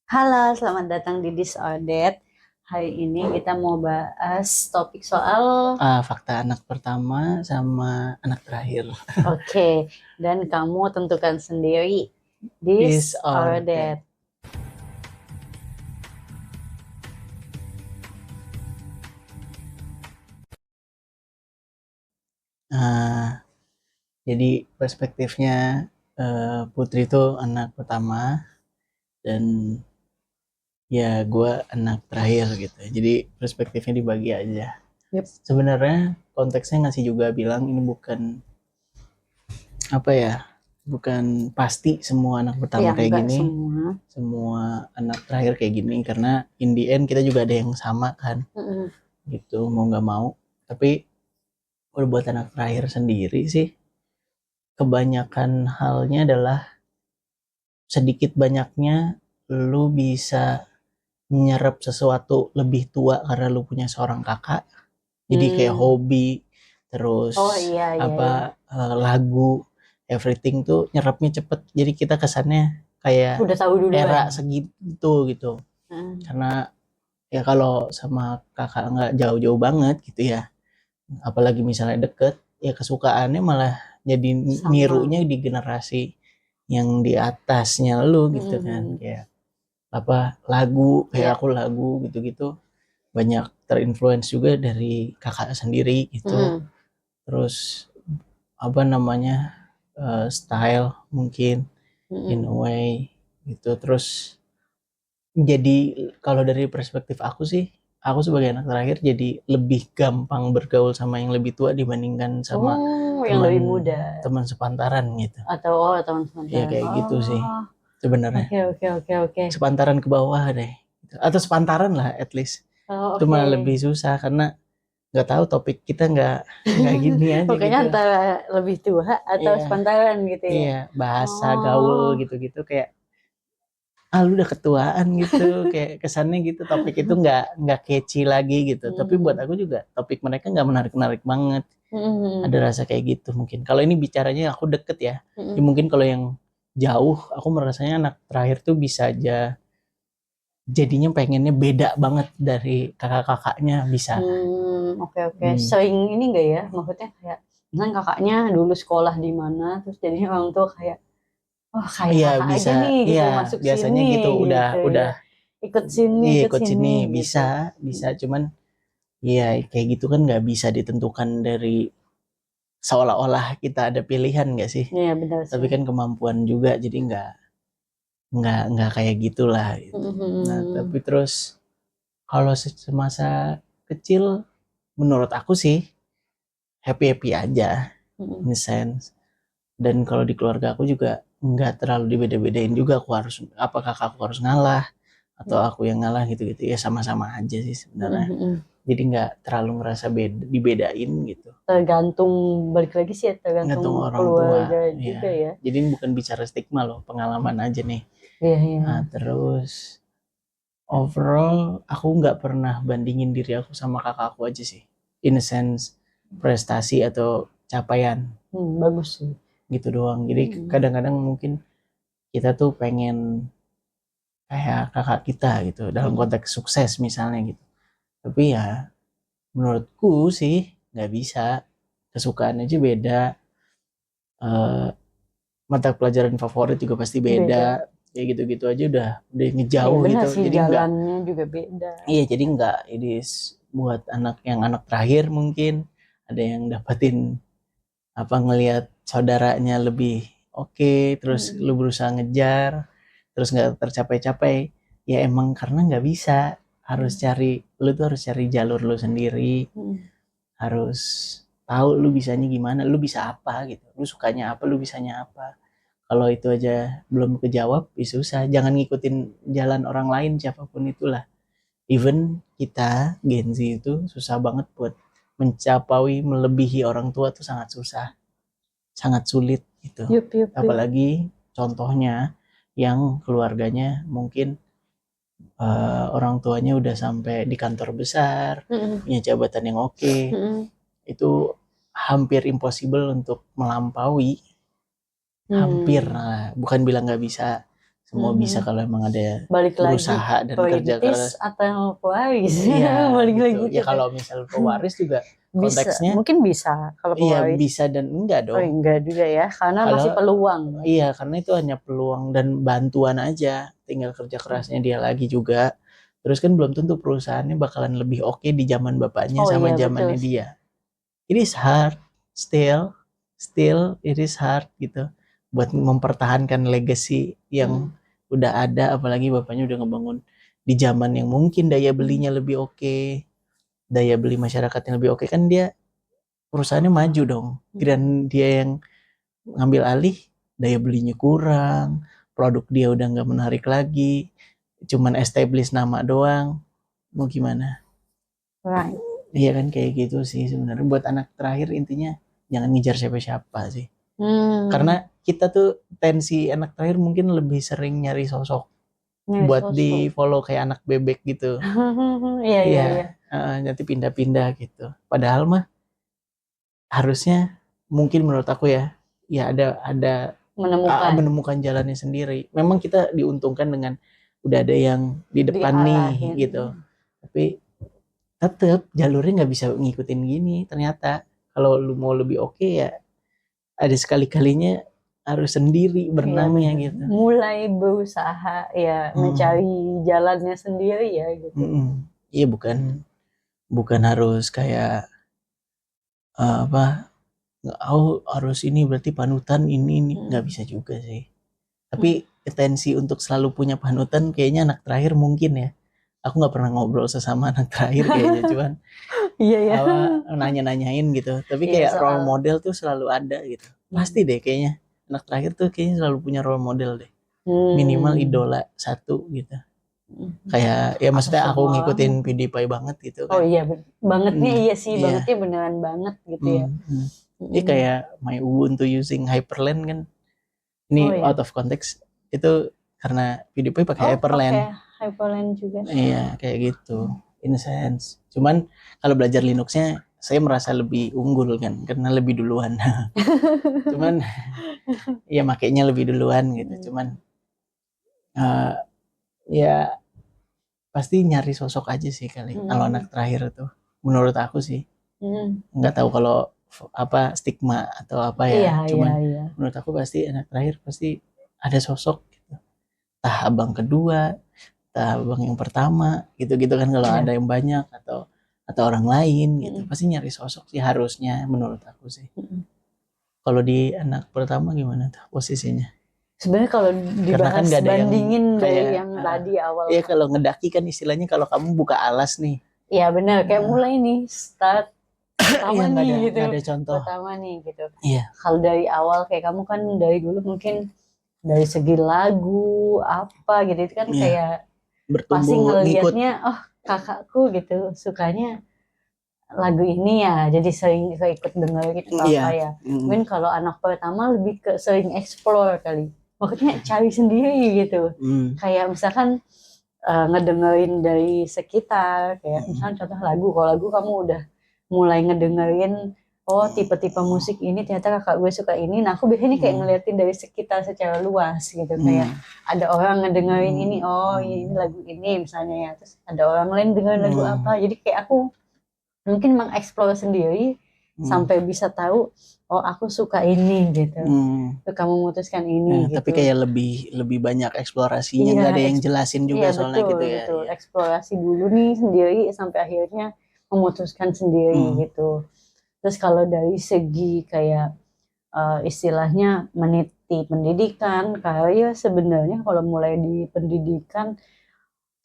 Halo, selamat datang di Disordered. Hari ini kita mau bahas topik soal Fakta anak pertama sama anak terakhir. oke, dan kamu tentukan sendiri Disordered. Disordered. Nah, jadi perspektifnya Putri itu anak pertama dan ya gue anak terakhir gitu. Jadi perspektifnya dibagi aja. Yep. Sebenarnya konteksnya ngasih juga bilang ini bukan apa ya, bukan pasti semua anak pertama Ya, kayak enggak gini, semua. semua anak terakhir kayak gini karena in the end kita juga ada yang sama kan, Mm-mm. gitu mau nggak mau. Tapi kalau buat anak terakhir sendiri sih kebanyakan halnya adalah sedikit banyaknya lu bisa nyerap sesuatu lebih tua karena lu punya seorang kakak. Jadi kayak Hmm. hobi, terus Oh iya, iya, apa iya. lagu, everything tuh nyerapnya cepet. Jadi kita kesannya kayak Udah tahu era duluan. segitu gitu. Hmm. Karena ya kalau sama kakak nggak jauh-jauh banget gitu ya, apalagi misalnya deket, ya kesukaannya malah jadi Sama. nirunya di generasi yang di atasnya lu gitu kan, Mm-mm. kayak apa lagu kayak Iya. aku lagu gitu-gitu banyak terinfluence juga dari kakak sendiri gitu. Mm-mm. Terus apa namanya, style mungkin in Mm-mm. a way gitu. Terus jadi kalau dari perspektif aku sih, aku sebagai anak terakhir jadi lebih gampang bergaul sama yang lebih tua dibandingkan sama Oh, yang teman lebih muda. teman sepantaran gitu. Atau teman Ya sepantaran. kayak gitu sih Oh, sebenarnya. oke, oke, oke, oke. Sepantaran ke bawah deh. Atau sepantaran lah at least. Oh, Itu oke. malah lebih susah karena nggak tahu topik kita nggak gini aja Pokoknya gitu. antara lebih tua atau Iya, sepantaran gitu ya. iya bahasa gaul Oh. gitu-gitu kayak lu udah ketuaan gitu, kayak kesannya gitu topik itu nggak catchy lagi gitu. Tapi buat Hmm. aku juga topik mereka nggak menarik-menarik banget. Hmm. Ada rasa kayak gitu mungkin. Kalau ini bicaranya aku deket ya. Ya Hmm. mungkin kalau yang jauh aku merasanya anak terakhir tuh bisa aja jadinya pengennya beda banget dari kakak-kakaknya bisa. Oke, oke. Hmm. Sering ini enggak ya? Maksudnya kayak misalnya kakaknya dulu sekolah di mana, terus jadinya orang tua kayak, oh kayak Iya kakak bisa, aja nih iya gitu, masuk biasanya sini gitu gitu udah ya. iya Ikut ikut sini sini gitu. bisa bisa cuman iya kayak gitu kan nggak bisa ditentukan dari seolah-olah kita ada pilihan nggak sih? Iya, benar Tapi sih. kan kemampuan juga jadi nggak kayak gitulah gitu. Nah Hmm. tapi terus kalau semasa kecil menurut aku sih happy happy aja Hmm. in a sense. Dan kalau di keluarga aku juga nggak terlalu dibeda-bedain juga aku harus apakah aku harus ngalah atau aku yang ngalah gitu-gitu ya sama-sama aja sih sebenarnya. Hmm. Jadi nggak terlalu ngerasa dibedain gitu. Tergantung, balik lagi sih ya, tergantung Tergantung orang tua keluarga ya. juga ya. Jadi ini bukan bicara stigma loh, pengalaman aja nih. Iya, iya. Nah, terus overall aku nggak pernah bandingin diri aku sama kakak aku aja sih. In a sense prestasi atau capaian Bagus sih. gitu doang. Jadi Hmm. kadang-kadang mungkin kita tuh pengen kayak kakak kita gitu dalam Hmm. konteks sukses misalnya gitu. Tapi ya menurutku sih nggak bisa, kesukaan aja beda, eh, mata pelajaran favorit juga pasti beda, Beda. kayak gitu-gitu aja udah Iya ngejauh benar gitu. sih, Jadi nggak, jalannya juga beda. iya jadi nggak ini buat anak yang anak terakhir mungkin ada yang dapetin apa ngelihat saudaranya lebih oke, terus Hmm. lu berusaha ngejar terus nggak tercapai-capai, ya emang karena nggak bisa, harus Hmm. cari, lu tuh harus cari jalur lu sendiri, Hmm. harus tahu lu bisanya gimana, lu bisa apa gitu, lu sukanya apa, lu bisanya apa. Kalau itu aja belum kejawab ya susah, jangan ngikutin jalan orang lain siapapun itulah. Even kita Gen Z itu susah banget buat mencapai melebihi orang tua tuh sangat susah, sangat sulit gitu. Yup, yup, yup. Apalagi contohnya yang keluarganya mungkin orang tuanya udah sampai di kantor besar, Hmm. punya jabatan yang oke, Hmm. itu hampir impossible untuk melampaui, hampir Hmm. lah, bukan bilang nggak bisa, Semua bisa kalau emang ada Balik lagi berusaha dan kerja perintis keras. atau pewaris. Iya, Balik gitu. lagi Ya kalau misal pewaris juga bisa, konteksnya mungkin bisa kalau iya pewaris. bisa dan enggak Oh dong. enggak juga ya, karena masih peluang. Iya, karena itu hanya peluang dan bantuan aja, tinggal kerja kerasnya dia lagi juga. Terus kan belum tentu perusahaannya bakalan lebih oke di zaman bapaknya sama zamannya dia. It is hard, still it is hard gitu buat mempertahankan legacy yang udah ada, apalagi bapaknya udah ngebangun di zaman yang mungkin daya belinya lebih oke, daya beli masyarakatnya lebih oke, kan dia perusahaannya maju dong. Dan dia yang ngambil alih, daya belinya kurang, produk dia udah nggak menarik lagi, cuman establish nama doang, mau gimana? Right. Iya kan kayak gitu sih sebenarnya. Buat anak terakhir intinya jangan ngejar siapa-siapa sih. Karena kita tuh tensi anak terakhir mungkin lebih sering nyari sosok buat di follow kayak anak bebek gitu. Iya. Nanti pindah-pindah gitu. Padahal mah harusnya mungkin menurut aku ya ada menemukan jalannya sendiri. Memang kita diuntungkan dengan udah ada yang di depan nih gitu. Tapi tetap jalurnya nggak bisa ngikutin gini ternyata. Kalau lu mau lebih oke ya ada sekali-kalinya harus sendiri berenangnya gitu. Mulai berusaha ya mencari jalannya sendiri ya gitu. Iya bukan harus kayak harus ini berarti panutan ini nggak bisa juga sih. Tapi tensi untuk selalu punya panutan kayaknya anak terakhir mungkin ya. Aku nggak pernah ngobrol sesama anak terakhir kayaknya, cuman nanya-nanyain gitu. Tapi kayak role model tuh selalu ada gitu. Pasti deh kayaknya anak terakhir tuh kayaknya selalu punya role model deh. Minimal idola satu gitu. Kayak ya maksudnya aku ngikutin PewDiePie banget gitu kan. Oh iya bangetnya iya sih, bangetnya beneran banget gitu ya. Ini kayak My Ubuntu using Hyperland kan. Ini out of context itu karena PewDiePie pakai Hyperland. Hyperland juga. Iya, kayak gitu. In a sense. Cuman kalau belajar Linuxnya saya merasa lebih unggul kan karena lebih duluan. Cuman ya makainya lebih duluan gitu. Cuman ya pasti nyari sosok aja sih kali. Kalau anak terakhir tuh menurut aku sih. Nggak tahu kalau apa stigma atau apa ya. Cuman menurut aku pasti anak terakhir pasti ada sosok gitu. Entah abang kedua, abang yang pertama gitu-gitu kan kalau ada yang banyak atau orang lain gitu pasti nyari sosok sih harusnya menurut aku sih. Kalau di anak pertama gimana tuh posisinya? Sebenarnya kalau dibahas kan bandingin dari yang tadi awal. Iya kalau ngedaki kan istilahnya kalau kamu buka alas nih. Iya benar kayak mulai nih start pertama nih gitu. Gak ada contoh. Pertama nih gitu. Iya. Kalau dari awal kayak kamu kan dari dulu mungkin dari segi lagu apa gitu itu kan kayak pasti ngelihatnya kakakku gitu sukanya lagu ini ya jadi sering ikut denger gitu apa ya. Mungkin kalau anak pertama lebih ke sering explore kali. Maksudnya cari sendiri gitu. Kayak misalkan ngedengerin dari sekitar kayak misalkan contoh lagu, kalau lagu kamu udah mulai ngedengerin tipe-tipe musik ini ternyata kakak gue suka ini. Nah aku biasanya kayak ngeliatin dari sekitar secara luas gitu. Kayak ada orang ngedengerin ini, ini lagu ini misalnya ya. Terus ada orang lain dengerin lagu apa. Jadi kayak aku mungkin mengeksplor sendiri sampai bisa tahu aku suka ini gitu. Terus kamu memutuskan ini gitu. Tapi kayak lebih banyak eksplorasinya, nggak ada yang jelasin juga soalnya betul, gitu ya. Betul. Eksplorasi dulu nih sendiri sampai akhirnya memutuskan sendiri gitu. Terus kalau dari segi kayak istilahnya meniti pendidikan, kayak sebenarnya kalau mulai di pendidikan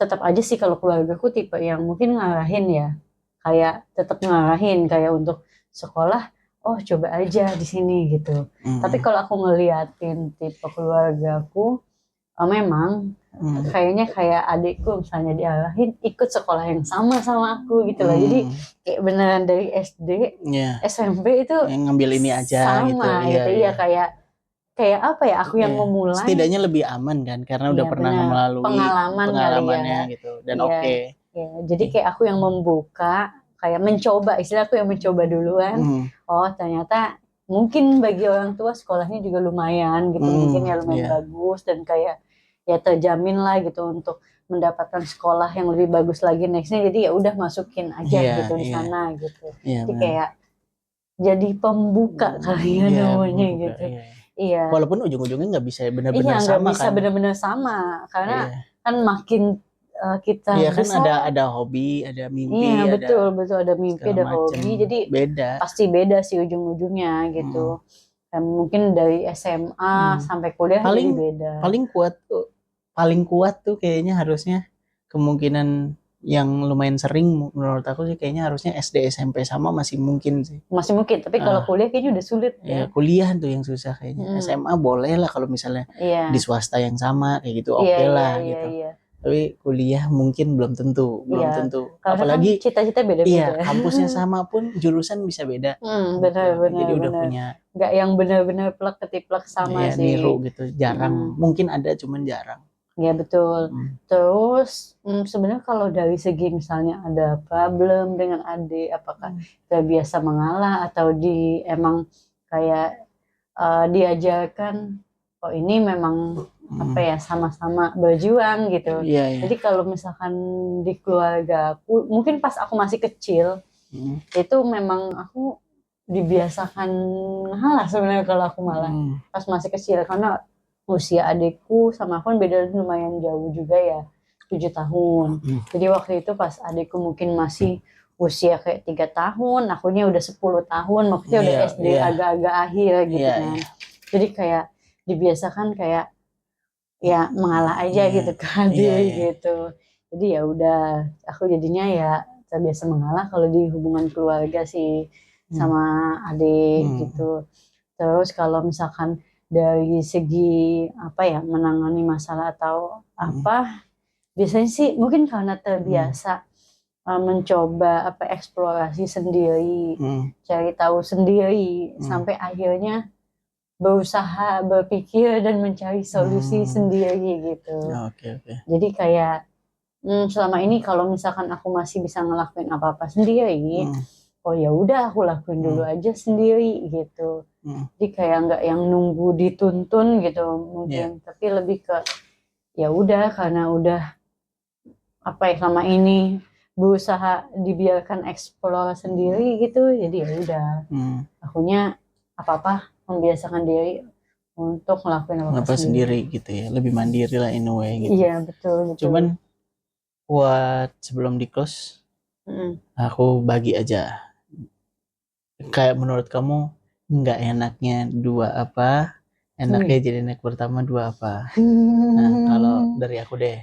tetap aja sih kalau keluargaku tipe yang mungkin ngarahin ya, kayak tetap ngarahin kayak untuk sekolah, coba aja di sini gitu. Tapi kalau aku ngeliatin tipe keluargaku, memang kayaknya kayak adikku misalnya diarahin ikut sekolah yang sama aku gitu loh. Jadi kayak beneran dari SD, SMP itu yang ngambil ini aja sama gitu. Iya kayak apa ya aku yang memulai. Setidaknya lebih aman kan karena udah pernah melalui pengalamannya gitu dan oke. Jadi kayak aku yang membuka, kayak mencoba, istilah aku yang mencoba duluan. Ternyata mungkin bagi orang tua sekolahnya juga lumayan gitu, mungkin ya lumayan bagus dan kayak ya terjamin lah gitu untuk mendapatkan sekolah yang lebih bagus lagi nextnya, jadi ya udah masukin aja gitu di sana gitu. Jadi benar. kayak jadi pembuka kali ya namanya gitu. Iya. Walaupun ujung-ujungnya nggak bisa benar-benar Iya, nggak sama bisa kan. benar-benar sama karena kan makin kita Iya kan besar. ada hobi, ada mimpi, Iya, betul ada betul, ada mimpi, segala ada macem. hobi, jadi Beda. pasti beda sih ujung-ujungnya gitu. Dan mungkin dari SMA sampai kuliah jadi beda. Paling kuat tuh kayaknya harusnya kemungkinan yang lumayan sering menurut aku sih kayaknya harusnya SD SMP sama masih mungkin sih. Masih mungkin, tapi kalau kuliah kayaknya udah sulit Ya ya. kuliah tuh yang susah kayaknya. SMA boleh lah kalau misalnya di Iya. swasta yang sama kayak gitu Iya, oke iya, lah iya, gitu. iya. Tapi kuliah mungkin belum tentu. Iya, karena kan Apalagi cita-cita beda-beda. kampusnya sama pun jurusan bisa beda. Benar, Gitu. benar, Jadi udah benar. punya Nggak yang benar-benar plek ketiplek sama ya sih. niru gitu. Jarang. Mungkin ada cuman jarang. Ya betul. Terus sebenarnya kalau dari segi misalnya ada problem dengan adik, apakah kita biasa mengalah atau emang kayak diajarkan, oh ini memang apa ya, sama-sama berjuang gitu. Jadi kalau misalkan di keluarga aku, mungkin pas aku masih kecil, itu memang aku dibiasakan ngalah sebenarnya kalau aku malah pas masih kecil, karena usia adikku sama aku kan beda lumayan jauh juga ya, 7 tahun. Jadi waktu itu pas adikku mungkin masih usia kayak 3 tahun, akunya udah 10 tahun, maksudnya udah SD agak-agak akhir gitu kan. Jadi kayak dibiasakan kayak ya mengalah aja gitu ke adik gitu. Jadi ya udah, aku jadinya ya terbiasa mengalah kalau di hubungan keluarga sih sama adik gitu. Terus kalau misalkan dari segi apa ya, menangani masalah atau apa, biasanya sih mungkin karena terbiasa mencoba apa, eksplorasi sendiri, cari tahu sendiri, sampai akhirnya berusaha berpikir dan mencari solusi sendiri gitu. Jadi kayak selama ini kalau misalkan aku masih bisa ngelakuin apa-apa sendiri, oh ya udah aku lakuin dulu aja sendiri gitu. Jadi kayak nggak yang nunggu dituntun gitu mungkin, tapi lebih ke ya udah, karena udah apa ya, selama ini berusaha dibiarkan eksplor sendiri gitu, jadi ya udah, akunya apa-apa membiasakan diri untuk ngelakuin apa-apa sendiri gitu ya, lebih mandiri lah in a way gitu. Iya betul. Cuman buat sebelum di close, aku bagi aja. Kayak menurut kamu nggak enaknya dua apa? Enaknya jadi anak pertama dua apa? Nah kalau dari aku deh,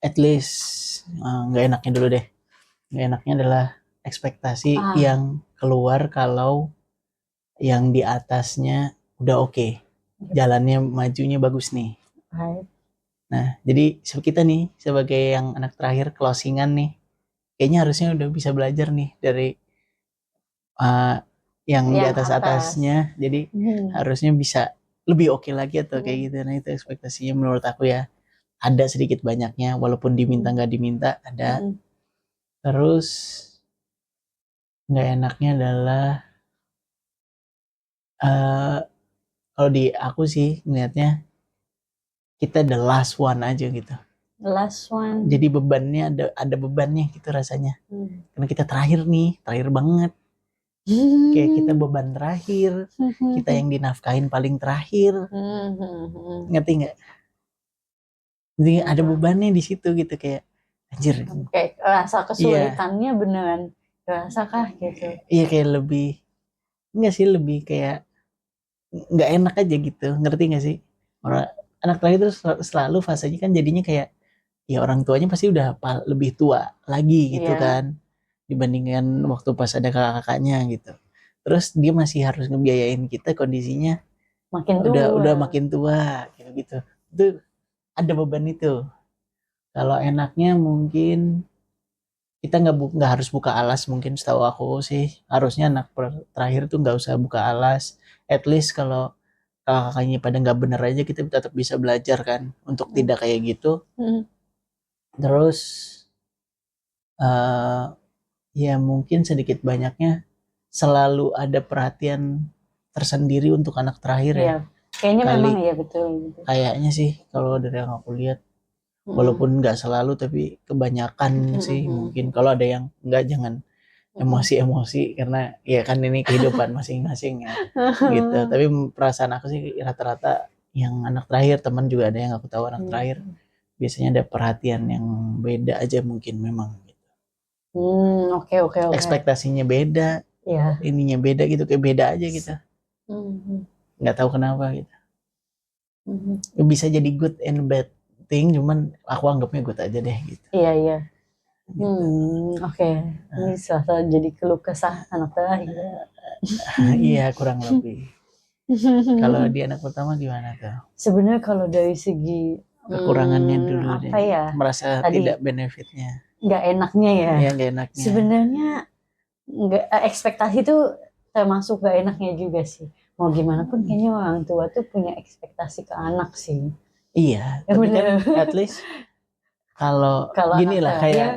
at least nggak enaknya dulu deh. Nggak enaknya adalah ekspektasi yang keluar kalau yang di atasnya udah oke. Jalannya majunya bagus nih. Nah, jadi kita nih sebagai yang anak terakhir closingan nih, kayaknya harusnya udah bisa belajar nih dari yang di atas-atasnya. Jadi harusnya bisa lebih oke lagi atau kayak gitu. Nah, itu ekspektasinya menurut aku ya. Ada sedikit banyaknya, walaupun diminta nggak diminta, ada. Terus nggak enaknya adalah kalau di aku sih ngeliatnya kita the last one aja gitu. The last one. Jadi bebannya ada bebannya gitu rasanya. Karena kita terakhir nih, terakhir banget. Kayak kita beban terakhir, kita yang dinafkahin paling terakhir. Ngerti nggak? Jadi ada bebannya di situ gitu, kayak anjir. Kayak rasa kesulitannya beneran rasakah gitu? Iya kayak lebih, enggak sih, lebih kayak nggak enak aja gitu, ngerti nggak sih? Orang anak terakhir itu selalu fasenya kan jadinya kayak ya orang tuanya pasti udah lebih tua lagi gitu kan, dibandingkan waktu pas ada kakak-kakaknya gitu. Terus dia masih harus ngebiayain kita kondisinya makin tua. Udah makin tua gitu. Itu ada beban itu. Kalau enaknya mungkin kita nggak harus buka alas, mungkin setahu aku sih harusnya anak terakhir tuh nggak usah buka alas. At least kalau kakaknya pada nggak bener aja kita tetap bisa belajar kan untuk tidak kayak gitu. Terus ya mungkin sedikit banyaknya selalu ada perhatian tersendiri untuk anak terakhir ya. Kayaknya Kali memang ya betul gitu. kayaknya sih kalau dari yang aku lihat, walaupun nggak selalu tapi kebanyakan sih mungkin. Kalau ada yang nggak, jangan emosi-emosi karena ya kan ini kehidupan masing-masing ya gitu. Tapi perasaan aku sih rata-rata yang anak terakhir, teman juga ada yang aku tahu anak terakhir, biasanya ada perhatian yang beda aja mungkin memang gitu. Oke. Ekspektasinya beda, Ya. ininya beda gitu, kayak beda aja gitu. Nggak tahu kenapa gitu. Bisa jadi good and bad thing, cuman aku anggapnya good aja deh gitu. Iya. Gitu. Oke. Ini serasa jadi keluh kesah anak terakhir. Iya, kurang lebih. Kalau di anak pertama gimana tuh? Sebenarnya kalau dari segi Kekurangannya dulu apa deh. ya? Merasa Tadi tidak benefitnya. nggak enaknya ya. Iya, nggak enaknya. Sebenarnya nggak ekspektasi itu termasuk nggak enaknya juga sih. Mau gimana pun kayaknya orang tua tuh punya ekspektasi ke anak sih. Iya, Ya tapi bener. kan at least kalau gini anak lah terakhir, kayak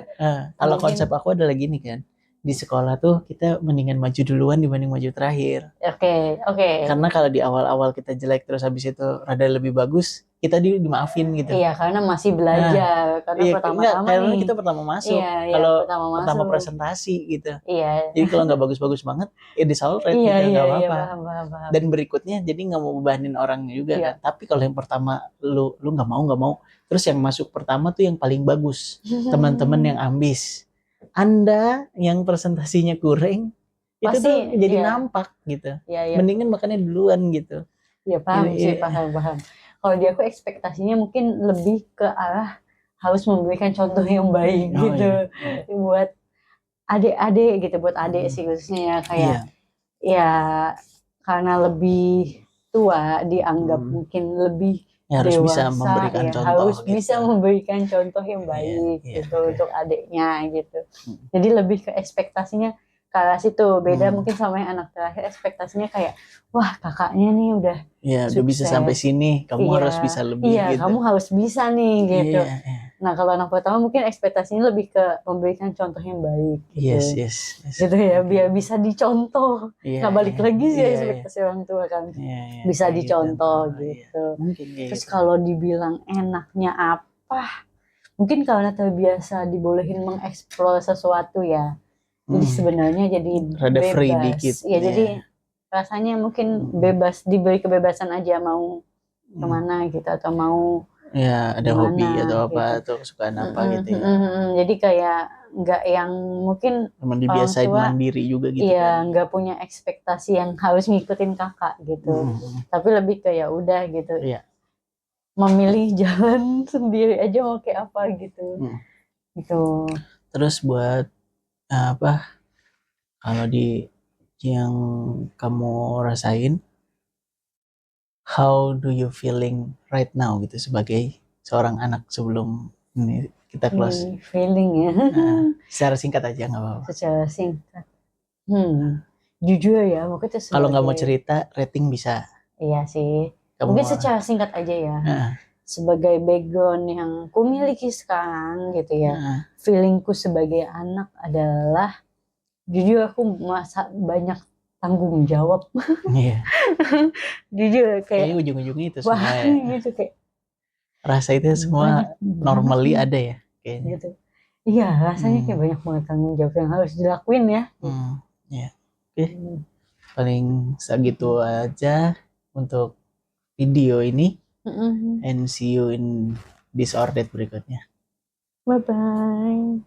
kalau mungkin konsep aku adalah gini kan. Di sekolah tuh kita mendingan maju duluan dibanding maju terakhir. oke. Karena kalau di awal-awal kita jelek terus habis itu rada lebih bagus, kita dimaafin gitu. Iya, karena masih Nah, belajar. Karena iya, enggak, pertama-tama karena nih. kita pertama masuk. Iya, Kalau pertama pertama masuk. presentasi gitu. Iya. Jadi kalau nggak bagus-bagus banget, ya disalret Iya, gitu, nggak apa-apa. paham. Dan berikutnya jadi nggak mau bebanin orang juga Iya. kan. Tapi kalau yang pertama lu nggak mau, terus yang masuk pertama tuh yang paling bagus, teman-teman yang ambis. Anda yang presentasinya kurang, itu Pasti, tuh jadi iya. nampak gitu. Iya. Mendingan makannya duluan gitu. Ya paham sih, Ini- paham. Kalau di aku ekspektasinya mungkin lebih ke arah harus memberikan contoh yang baik Oh, gitu iya. buat adik-adik gitu, buat adik sih khususnya ya kayak Iya. ya karena lebih tua dianggap mungkin lebih Ya, harus bisa dewasa memberikan ya, contoh harus gitu. bisa memberikan contoh yang baik Iya, gitu oke. untuk adiknya gitu. Jadi lebih ke ekspektasinya ke arah situ, beda mungkin sama yang anak terakhir, ekspektasinya kayak wah kakaknya nih udah Ya, udah bisa sampai sukses. sini, kamu Iya, harus bisa lebih iya, gitu. kamu harus bisa nih gitu. Iya. Nah, kalau anak pertama mungkin ekspektasinya lebih ke memberikan contoh yang baik gitu. Yes. Gitu ya, biar bisa dicontoh. Iya, Nah, balik lagi sih iya. ekspektasi orang tua kan. Iya, Bisa kayak dicontoh Iya. gitu. Mungkin kayak Terus gitu. kalau dibilang enaknya apa? Mungkin karena terbiasa dibolehin mengeksplor sesuatu ya. Jadi sebenarnya jadi Rada bebas. free dikit. Ya, jadi rasanya mungkin bebas, diberi kebebasan aja mau kemana gitu atau mau ya ada gimana, hobi atau apa gitu. atau kesukaan apa gitu ya. Jadi kayak nggak yang mungkin Teman orang dibiasain tua mandiri juga gitu iya kan. nggak punya ekspektasi yang harus ngikutin kakak gitu. Tapi lebih kayak udah gitu. Iya. Memilih jalan sendiri aja mau kayak apa gitu. Gitu. Terus buat apa? Kalau di yang kamu rasain, how do you feeling right now gitu sebagai seorang anak sebelum ini kita close? Feeling ya. Secara singkat aja nggak apa-apa. Secara singkat. Jujur ya, mungkin itu Kalau nggak mau sebagai cerita, rating bisa. iya sih. Kamu Mungkin secara singkat aja ya. Sebagai background yang ku miliki sekarang gitu ya. Feelingku sebagai anak adalah jujur aku merasa banyak tanggung jawab. Iya. Jujur Kayaknya kayak ujung-ujungnya itu wah semua ya. gitu kayak Rasa itu semua normally ada ya kayaknya. gitu. Iya, rasanya kayak banyak banget tanggung jawab yang harus dilakuin ya. Ya. Oke. Paling segitu aja untuk video ini. And see you in disordered berikutnya. Bye bye.